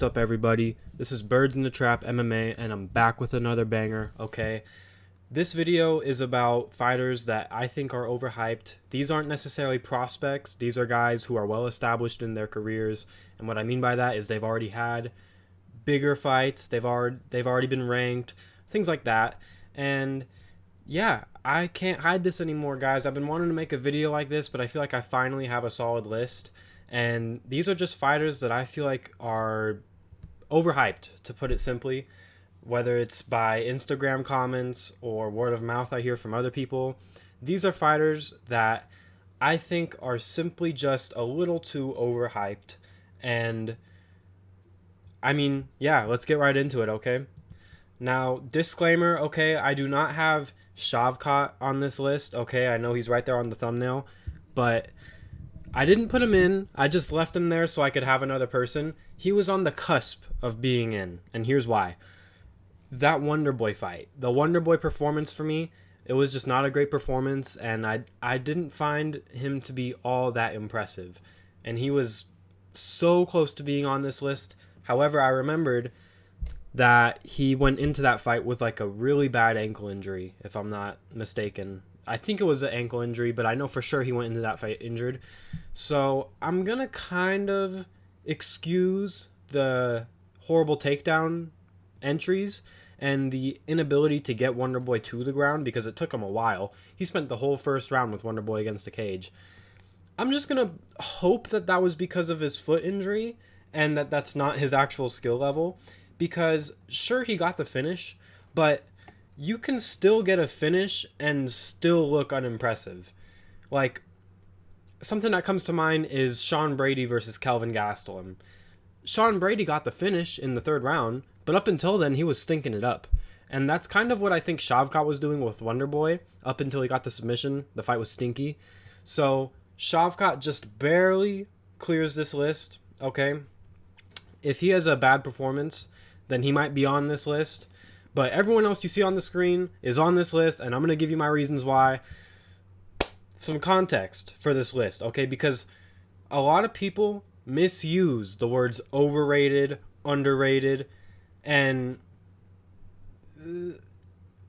What's up, everybody? This is Birds in the Trap MMA, and I'm back with another banger, okay? This video is about fighters that I think are overhyped. These aren't necessarily prospects. These are guys who are well established in their careers, and what I mean by that is they've already had bigger fights, they've already been ranked, things like that. And yeah, I can't hide this anymore, guys. I've been wanting to make a video like this, but I feel like I finally have a solid list. And these are just fighters that I feel like are overhyped, to put it simply, whether it's by Instagram comments or word of mouth I hear from other people. These are fighters that I think are simply just a little too overhyped. And I mean, yeah, let's get right into it, okay? Now, disclaimer, okay, I do not have Shavkat on this list, okay? I know he's right there on the thumbnail, but I didn't put him in. I just left him there so I could have another person. He was on the cusp of being in, and here's why. That Wonderboy fight, the Wonderboy performance for me, it was just not a great performance, and I didn't find him to be all that impressive. And he was so close to being on this list. However, I remembered that he went into that fight with like a really bad ankle injury, if I'm not mistaken. I think it was an ankle injury, but I know for sure he went into that fight injured. So I'm going to kind of excuse the horrible takedown entries and the inability to get Wonderboy to the ground because it took him a while. He spent the whole first round with Wonderboy against the cage. I'm just going to hope that that was because of his foot injury and that that's not his actual skill level, because sure, he got the finish, but you can still get a finish and still look unimpressive. Like, something that comes to mind is Sean Brady versus Kelvin Gastelum. Sean Brady got the finish in the third round, but up until then, he was stinking it up. And that's kind of what I think Shavkat was doing with Wonderboy. Up until he got the submission, the fight was stinky. So, Shavkat just barely clears this list, okay? If he has a bad performance, then he might be on this list. But everyone else you see on the screen is on this list, and I'm going to give you my reasons why. Some context for this list, okay? Because a lot of people misuse the words overrated, underrated, and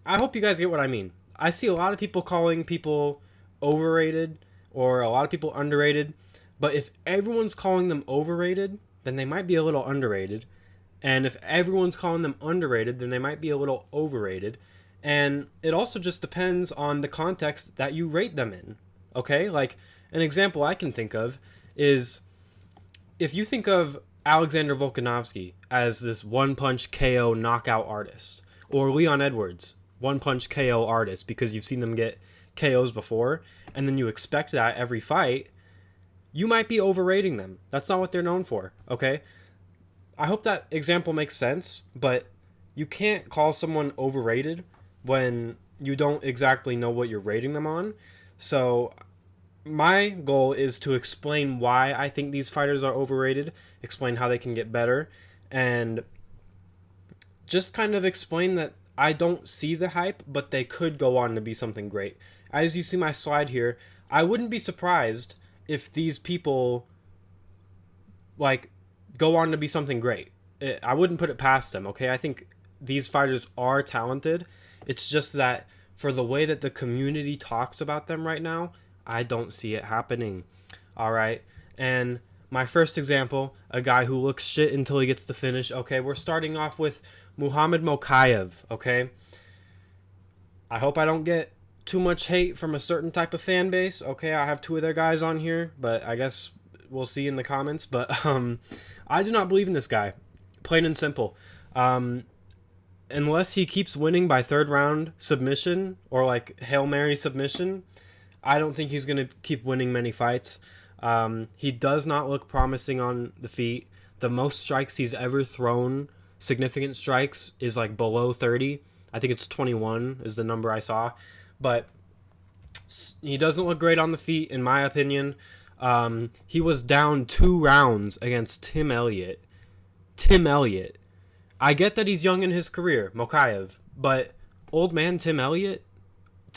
I hope you guys get what I mean. I see a lot of people calling people overrated or a lot of people underrated, but if everyone's calling them overrated, then they might be a little underrated. And if everyone's calling them underrated, then they might be a little overrated. And it also just depends on the context that you rate them in. Okay? Like, an example I can think of is if you think of Alexander Volkanovski as this one-punch KO knockout artist, or Leon Edwards, one-punch KO artist, because you've seen them get KOs before, and then you expect that every fight, you might be overrating them. That's not what they're known for, okay? I hope that example makes sense, but you can't call someone overrated when you don't exactly know what you're rating them on. So my goal is to explain why I think these fighters are overrated, explain how they can get better, and just kind of explain that I don't see the hype, but they could go on to be something great. As you see my slide here, I wouldn't be surprised if these people go on to be something great. I wouldn't put it past them, okay? I think these fighters are talented. It's just that for the way that the community talks about them right now, I don't see it happening. All right? And my first example, a guy who looks shit until he gets the finish. Okay, we're starting off with Muhammad Mokaev, okay? I hope I don't get too much hate from a certain type of fan base, okay? I have two of their guys on here, but I guess we'll see in the comments. But I do not believe in this guy, plain and simple. Unless he keeps winning by third round submission or like Hail Mary submission, I don't think he's going to keep winning many fights. He does not look promising on the feet. The most strikes he's ever thrown, significant strikes, is like below 30. I think it's 21 is the number I saw. But he doesn't look great on the feet, in my opinion. He was down 2 rounds against Tim Elliott. Tim Elliott. I get that he's young in his career, Mokaev, but old man Tim Elliott,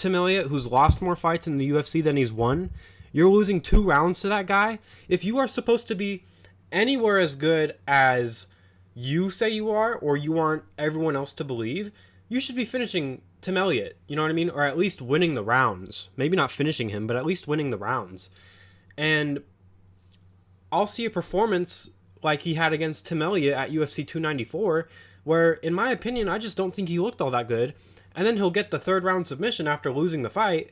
who's lost more fights in the UFC than he's won, you're losing 2 rounds to that guy? If you are supposed to be anywhere as good as you say you are, or you want everyone else to believe, you should be finishing Tim Elliott, you know what I mean? Or at least winning the rounds. Maybe not finishing him, but at least winning the rounds. And I'll see a performance like he had against Tim Elliott at UFC 294, where, in my opinion, I just don't think he looked all that good. And then he'll get the third round submission after losing the fight.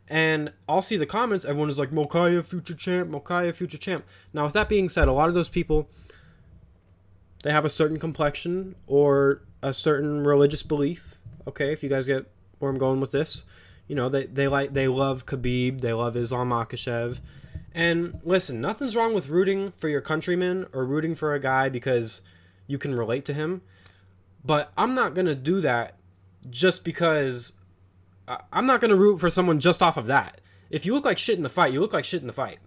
And I'll see the comments. Everyone is like, Mokaev, future champ, Mokaev, future champ. Now, with that being said, a lot of those people, they have a certain complexion or a certain religious belief. Okay, if you guys get where I'm going with this. You know, they love Khabib, they love Islam Makhachev. And listen, nothing's wrong with rooting for your countryman or rooting for a guy because you can relate to him. But I'm not going to do that just because I'm not going to root for someone just off of that. If you look like shit in the fight, you look like shit in the fight.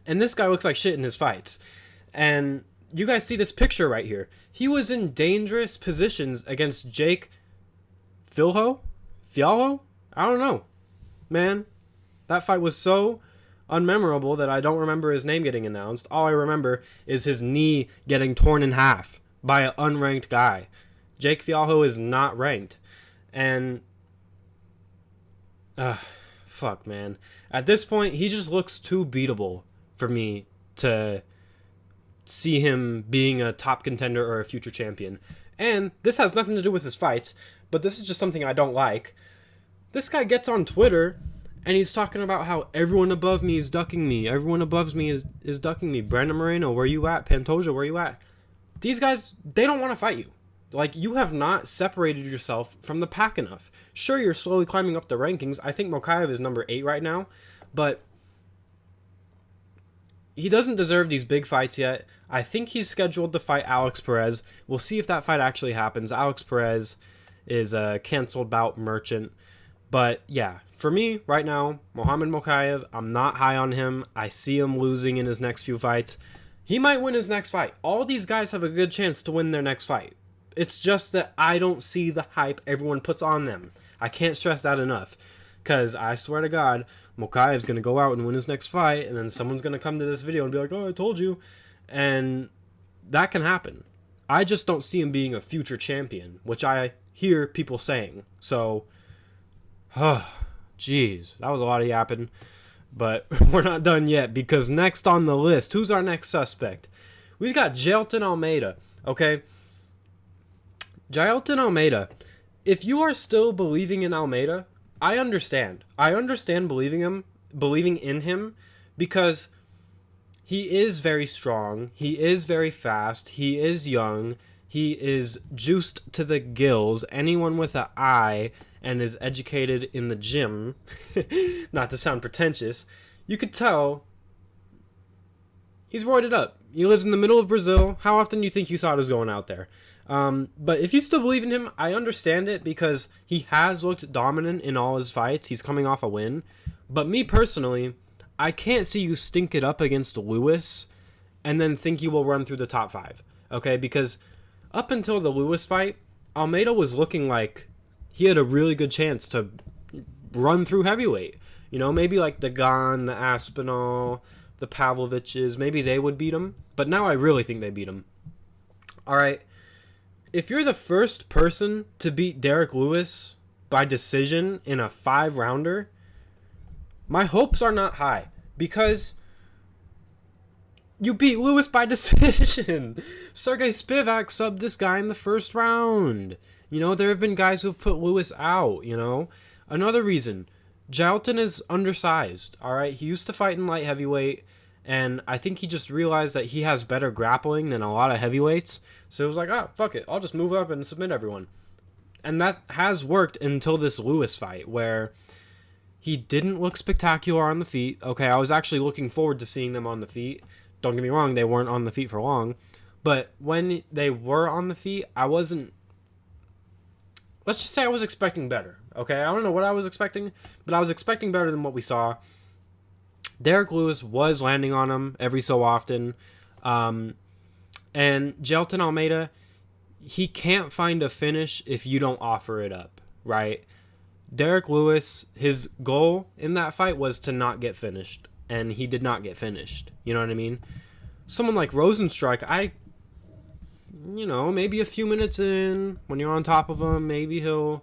And this guy looks like shit in his fights. And you guys see this picture right here. He was in dangerous positions against Jake Fialho? I don't know. Man, that fight was so unmemorable that I don't remember his name getting announced. All I remember is his knee getting torn in half by an unranked guy. Jake Fialho is not ranked. And fuck, man. At this point, he just looks too beatable for me to see him being a top contender or a future champion. And this has nothing to do with his fights, but this is just something I don't like. This guy gets on Twitter and he's talking about how everyone above me is ducking me. Everyone above me is ducking me. Brandon Moreno, where you at? Pantoja, where you at? These guys, they don't want to fight you. Like, you have not separated yourself from the pack enough. Sure, you're slowly climbing up the rankings. I think Mokaev is number 8 right now, but he doesn't deserve these big fights yet. I think he's scheduled to fight Alex Perez. We'll see if that fight actually happens. Alex Perez is a canceled bout merchant. But yeah, for me, right now, Muhammad Mokaev, I'm not high on him. I see him losing in his next few fights. He might win his next fight. All these guys have a good chance to win their next fight. It's just that I don't see the hype everyone puts on them. I can't stress that enough. Because I swear to God, Mokaev's going to go out and win his next fight, and then someone's going to come to this video and be like, oh, I told you. And that can happen. I just don't see him being a future champion, which I hear people saying. So, jeez, that was a lot of yapping. But we're not done yet, because next on the list, who's our next suspect? We've got Jailton Almeida, okay? Jailton Almeida. If you are still believing in Almeida, I understand. I understand believing in him, because he is very strong, he is very fast, he is young, he is juiced to the gills. Anyone with an eye and is educated in the gym, not to sound pretentious, you could tell he's roided up. He lives in the middle of Brazil. How often do you think you saw us going out there? But if you still believe in him, I understand it, because he has looked dominant in all his fights. He's coming off a win. But me personally, I can't see you stink it up against Lewis and then think you will run through the top 5. Okay? Because up until the Lewis fight, Almeida was looking like he had a really good chance to run through heavyweight. You know, maybe like the Gan, the Aspinall, the Pavloviches, maybe they would beat him. But now I really think they beat him. All right. If you're the first person to beat Derek Lewis by decision in a 5-rounder, my hopes are not high, because you beat Lewis by decision. Sergey Spivak subbed this guy in the first round. You know, there have been guys who have put Lewis out, you know. Another reason, Jailton is undersized, all right? He used to fight in light heavyweight, and I think he just realized that he has better grappling than a lot of heavyweights. So it was like, oh, fuck it, I'll just move up and submit everyone. And that has worked until this Lewis fight, where he didn't look spectacular on the feet. Okay, I was actually looking forward to seeing them on the feet. Don't get me wrong, they weren't on the feet for long. But when they were on the feet, I wasn't... Let's just say I was expecting better. Okay, I don't know what I was expecting, but I was expecting better than what we saw. Derek Lewis was landing on him every so often. And Jailton Almeida, he can't find a finish if you don't offer it up, right? Derek Lewis, his goal in that fight was to not get finished, and he did not get finished. You know what I mean? Someone like Rosenstrike, you know, maybe a few minutes in, when you're on top of him, maybe he'll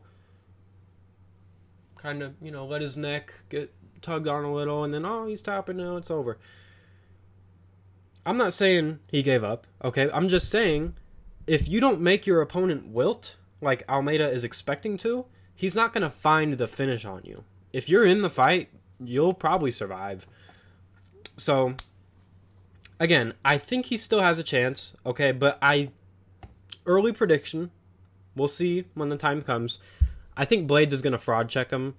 kind of, you know, let his neck get tugged on a little, and then, oh, he's tapping now, it's over. I'm not saying he gave up, okay? I'm just saying, if you don't make your opponent wilt, like Almeida is expecting to, he's not going to find the finish on you. If you're in the fight, you'll probably survive. So, again, I think he still has a chance, okay? But early prediction, we'll see when the time comes. I think Blades is going to fraud check him.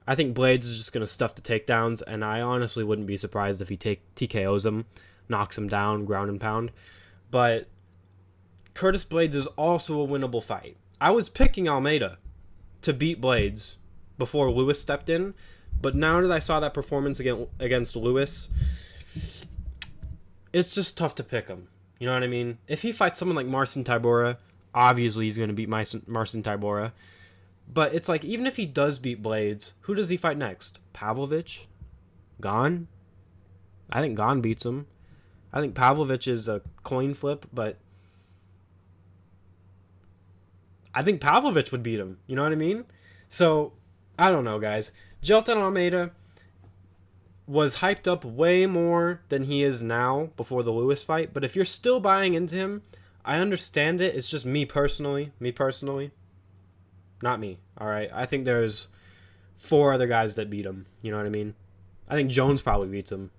I think Blades is just going to stuff the takedowns, and I honestly wouldn't be surprised if he TKOs him, knocks him down, ground and pound. But Curtis Blades is also a winnable fight. I was picking Almeida to beat Blades before Lewis stepped in, but now that I saw that performance against Lewis, it's just tough to pick him. You know what I mean? If he fights someone like Marcin Tybura, obviously he's going to beat Marcin Tybura. But it's like, even if he does beat Blades, who does he fight next? Pavlovich? Gane? I think Gane beats him. I think Pavlovich is a coin flip, but I think Pavlovich would beat him. You know what I mean? So, I don't know, guys. Jailton Almeida was hyped up way more than he is now before the Lewis fight. But if you're still buying into him, I understand it. It's just me personally. Not me, all right? I think there's 4 other guys that beat him. You know what I mean? I think Jones probably beats him.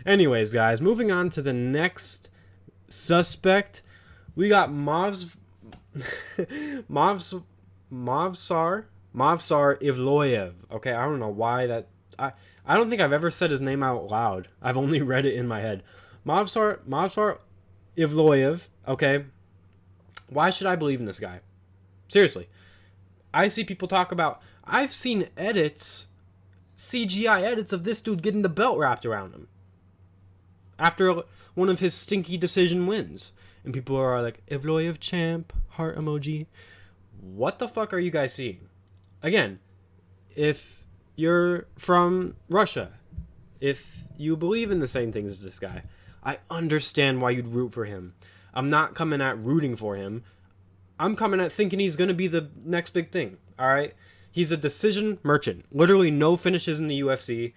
Anyways, guys, moving on to the next suspect. We got Movsar Evloev. Okay, I don't know why that... I don't think I've ever said his name out loud. I've only read it in my head. Movsar Evloev, okay? Why should I believe in this guy? Seriously. I see people talk about... I've seen edits, CGI edits of this dude getting the belt wrapped around him after one of his stinky decision wins. And people are like, Evloev champ, heart emoji. What the fuck are you guys seeing? Again, if you're from Russia, if you believe in the same things as this guy, I understand why you'd root for him. I'm not coming at rooting for him. I'm coming at thinking he's going to be the next big thing, all right? He's a decision merchant. Literally no finishes in the UFC.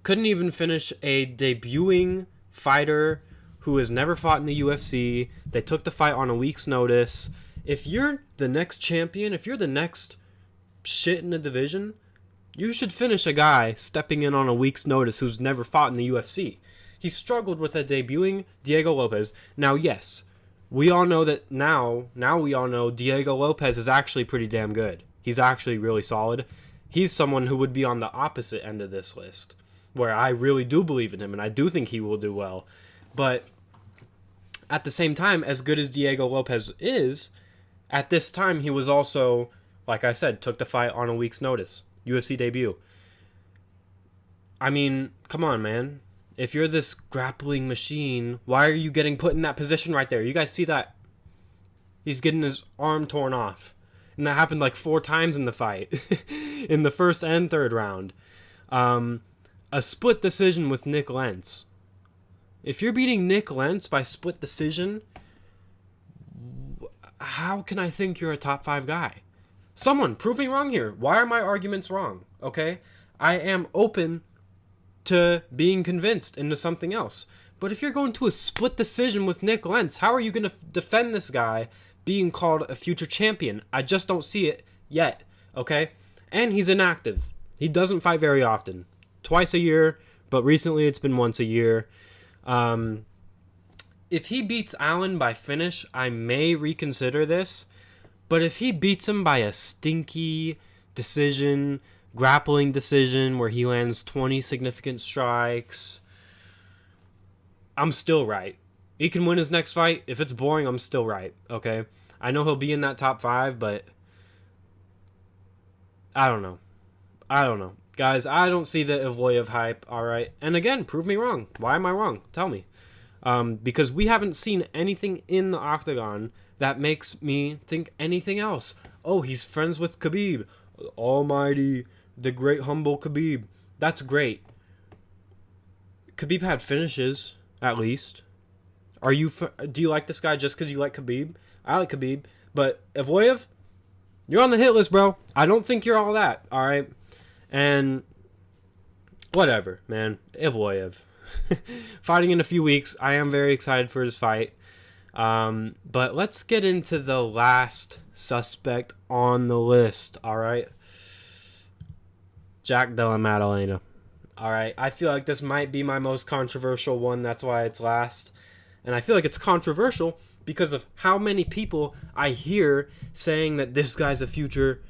Couldn't even finish a debuting fighter who has never fought in the UFC. They took the fight on a week's notice. If you're the next champion, if you're the next shit in the division, you should finish a guy stepping in on a week's notice who's never fought in the UFC. He struggled with a debuting Diego Lopez. Now, yes, we all know that now we all know Diego Lopez is actually pretty damn good. He's actually really solid. He's someone who would be on the opposite end of this list, where I really do believe in him, and I do think he will do well. But at the same time, as good as Diego Lopez is, at this time he was also, like I said, took the fight on a week's notice. UFC debut. I mean, come on, man. If you're this grappling machine, why are you getting put in that position right there? You guys see that? He's getting his arm torn off. And that happened like 4 times in the fight. In the first and third round. A split decision with Nick Lentz. If you're beating Nick Lentz by split decision, how can I think you're a top 5 guy? Someone, prove me wrong here. Why are my arguments wrong? Okay? I am open to being convinced into something else. But if you're going to a split decision with Nick Lentz, how are you going to defend this guy being called a future champion? I just don't see it yet. Okay? And he's inactive. He doesn't fight very often. Twice a year, but recently it's been once a year. If he beats Allen by finish, I may reconsider this. But if he beats him by a stinky decision, grappling decision, where he lands 20 significant strikes, I'm still right. He can win his next fight. If it's boring, I'm still right, okay? I know he'll be in that top 5, but I don't know. Guys, I don't see the Evloev hype, alright? And again, prove me wrong. Why am I wrong? Tell me. Because we haven't seen anything in the octagon that makes me think anything else. Oh, he's friends with Khabib. Almighty, the great humble Khabib. That's great. Khabib had finishes, at least. Do you like this guy just because you like Khabib? I like Khabib, but Evloev, you're on the hit list, bro. I don't think you're all that. All right, and whatever, man. Evloev fighting in a few weeks. I am very excited for his fight. But let's get into the last suspect on the list. All right, Della Maddalena. All right, I feel like this might be my most controversial one. That's why it's last. And I feel like it's controversial because of how many people I hear saying that this guy's a future,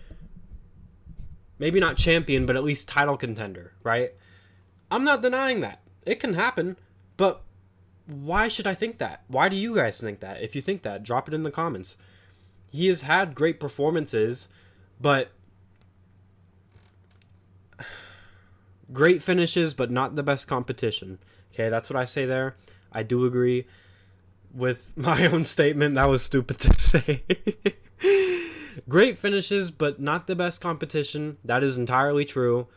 maybe not champion, but at least title contender, right? I'm not denying that. It can happen, but why should I think that? Why do you guys think that? If you think that, drop it in the comments. He has had great performances, but great finishes, but not the best competition. Okay, that's what I say there. I do agree with my own statement. That was stupid to say. Great finishes, but not the best competition. That is entirely true.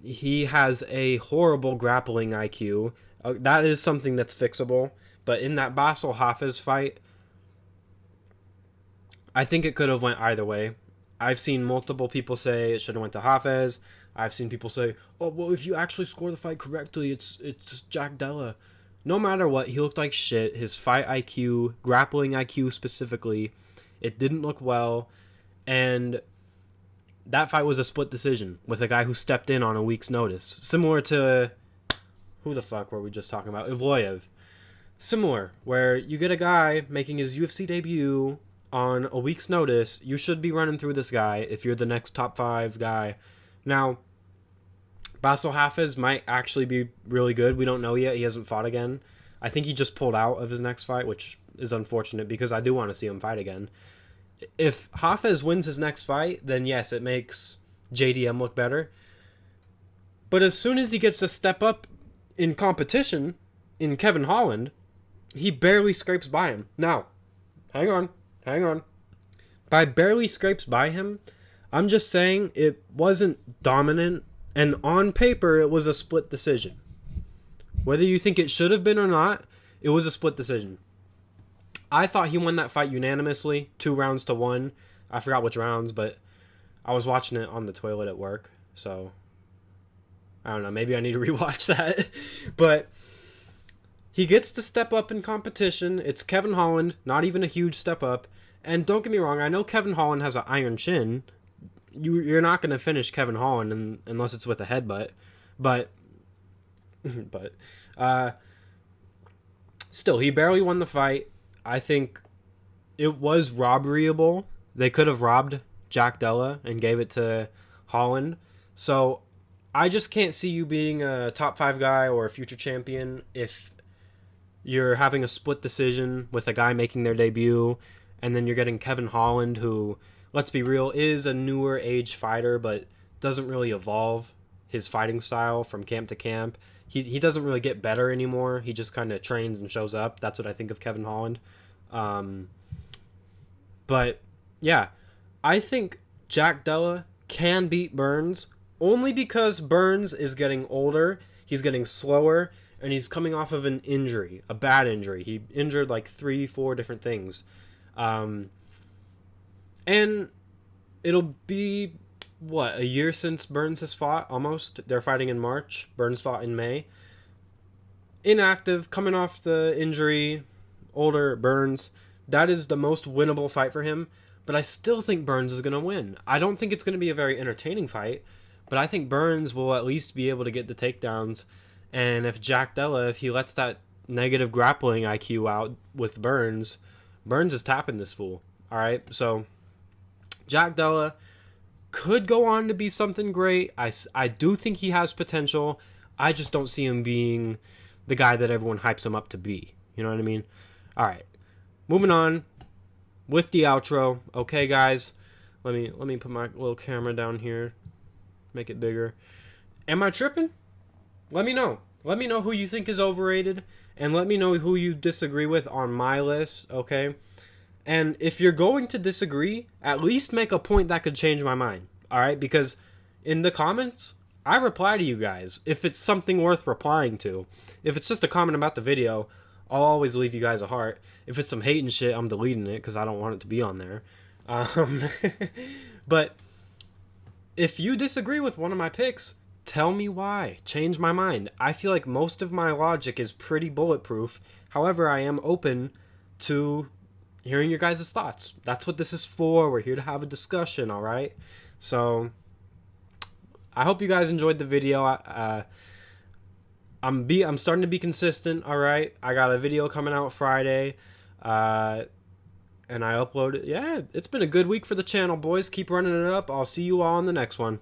He has a horrible grappling IQ. That is something that's fixable. But in that Basel Hafez fight, I think it could have went either way. I've seen multiple people say it should have went to Hafez. I've seen people say, oh, well, if you actually score the fight correctly, it's Della. No matter what, he looked like shit. His fight IQ, grappling IQ specifically, it didn't look well. And that fight was a split decision with a guy who stepped in on a week's notice. Similar to, who the fuck were we just talking about? Evloev. Similar, where you get a guy making his UFC debut on a week's notice. You should be running through this guy if you're the next top 5 guy. Now, Basel Hafez might actually be really good. We don't know yet. He hasn't fought again. I think he just pulled out of his next fight, which is unfortunate because I do want to see him fight again. If Hafez wins his next fight, then yes, it makes JDM look better. But as soon as he gets to step up in competition in Kevin Holland, he barely scrapes by him. Now, hang on. By barely scrapes by him, I'm just saying it wasn't dominant, and on paper it was a split decision. Whether you think it should have been or not, it was a split decision. I thought he won that fight unanimously, 2-1. I forgot which rounds, but I was watching it on the toilet at work, so I don't know, maybe I need to rewatch that. But he gets to step up in competition. It's Kevin Holland, not even a huge step up. And don't get me wrong, I know Kevin Holland has an iron chin. You're not going to finish Kevin Holland unless it's with a headbutt. But still, he barely won the fight. I think it was robberyable. They could have robbed Della and gave it to Holland. So I just can't see you being a top 5 guy or a future champion if you're having a split decision with a guy making their debut, and then you're getting Kevin Holland, who, let's be real, is a newer age fighter, but doesn't really evolve his fighting style from camp to camp. He doesn't really get better anymore. He just kind of trains and shows up. That's what I think of Kevin Holland. But, yeah, I think Della can beat Burns only because Burns is getting older, he's getting slower, and he's coming off of an injury, a bad injury. He injured like 3-4 different things. And it'll be, a year since Burns has fought, almost. They're fighting in March. Burns fought in May. Inactive, coming off the injury, older Burns. That is the most winnable fight for him, but I still think Burns is going to win. I don't think it's going to be a very entertaining fight, but I think Burns will at least be able to get the takedowns. And if Della, if he lets that negative grappling IQ out with Burns is tapping this fool. All right, so Della could go on to be something great. I do think he has potential. I just don't see him being the guy that everyone hypes him up to be. You know what I mean? All right, moving on with the outro. Okay, guys, let me put my little camera down here, make it bigger. Am I tripping? Let me know. Let me know who you think is overrated, and let me know who you disagree with on my list, okay? And if you're going to disagree, at least make a point that could change my mind, all right? Because in the comments, I reply to you guys if it's something worth replying to. If it's just a comment about the video, I'll always leave you guys a heart. If it's some hating shit, I'm deleting it because I don't want it to be on there. Um, but if you disagree with one of my picks, tell me why. Change my mind. I feel like most of my logic is pretty bulletproof. However, I am open to hearing your guys' thoughts. That's what this is for. We're here to have a discussion, all right? So I hope you guys enjoyed the video. I'm starting to be consistent, all right? I got a video coming out Friday. And I uploaded. Yeah, it's been a good week for the channel, boys. Keep running it up. I'll see you all in the next one.